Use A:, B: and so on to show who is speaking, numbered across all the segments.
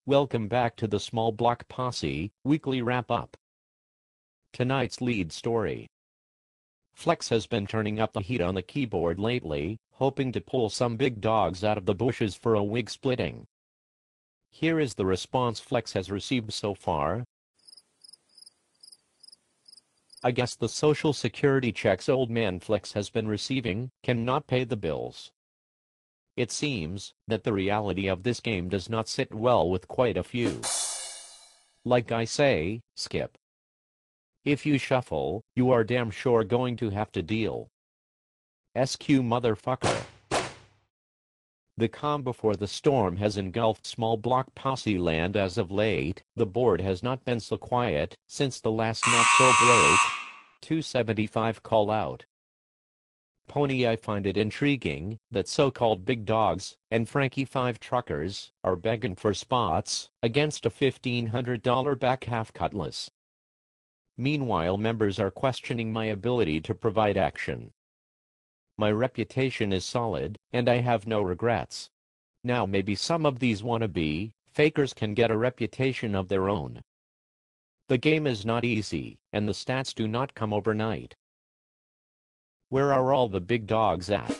A: Welcome back to the Small Block Posse Weekly Wrap-Up. Tonight's lead story. Flex has been turning up the heat on the keyboard lately, hoping to pull some big dogs out of the bushes for a wig splitting. Here is the response Flex has received so far. I guess the social security checks old man Flex has been receiving cannot pay the bills. It seems that the reality of this game does not sit well with quite a few. Like I say, skip. If you shuffle, you are damn sure going to have to deal. SQ motherfucker. The calm before the storm has engulfed Small Block Posse land as of late. The board has not been so quiet since the last not so great 275 call out. Pony, I find it intriguing that so-called big dogs and Frankie 5 truckers are begging for spots against a $1,500 back half cutlass. Meanwhile, members are questioning my ability to provide action. My reputation is solid, and I have no regrets. Now maybe some of these wannabe fakers can get a reputation of their own. The game is not easy, and the stats do not come overnight. Where are all the big dogs at?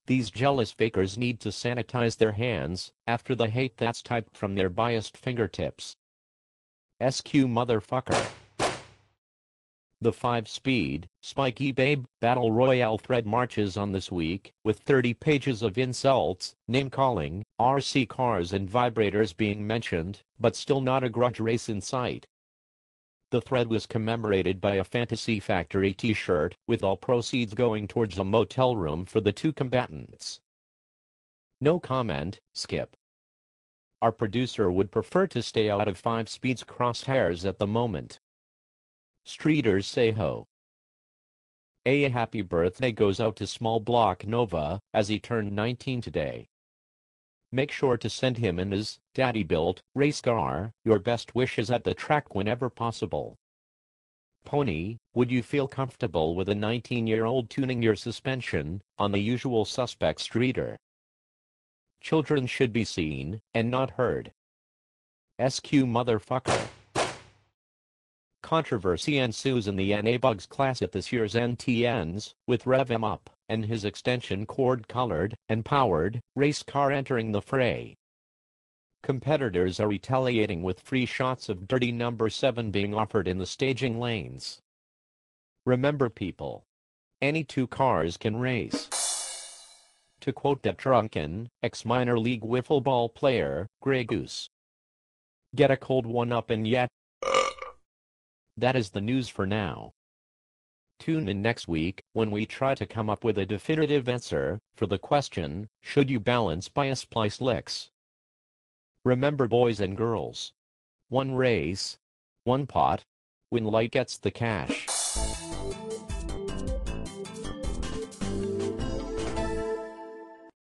A: These jealous fakers need to sanitize their hands after the hate that's typed from their biased fingertips. SQ motherfucker. The 5-speed, spiky babe, battle royale thread marches on this week, with 30 pages of insults, name-calling, RC cars and vibrators being mentioned, but still not a grudge race in sight. The thread was commemorated by a Fantasy Factory t-shirt, with all proceeds going towards a motel room for the two combatants. No comment, skip. Our producer would prefer to stay out of 5-speed's crosshairs at the moment. Streeters say ho. A happy birthday goes out to Small Block Nova, as he turned 19 today. Make sure to send him and his daddy-built race car your best wishes at the track whenever possible. Pony, would you feel comfortable with a 19-year-old tuning your suspension on the usual suspect streeter? Children should be seen and not heard. SQ motherfucker. Controversy ensues in the NA Bugs class at this year's NTNs, with Rev M Up and his extension cord-colored and powered race car entering the fray. Competitors are retaliating with free shots of dirty number 7 being offered in the staging lanes. Remember people, any two cars can race. To quote that drunken, ex-minor league wiffle ball player, Grey Goose. Get a cold one up and yet. That is the news for now. Tune in next week when we try to come up with a definitive answer for the question, should you balance bias splice licks? Remember, boys and girls, one race, one pot, win light gets the cash.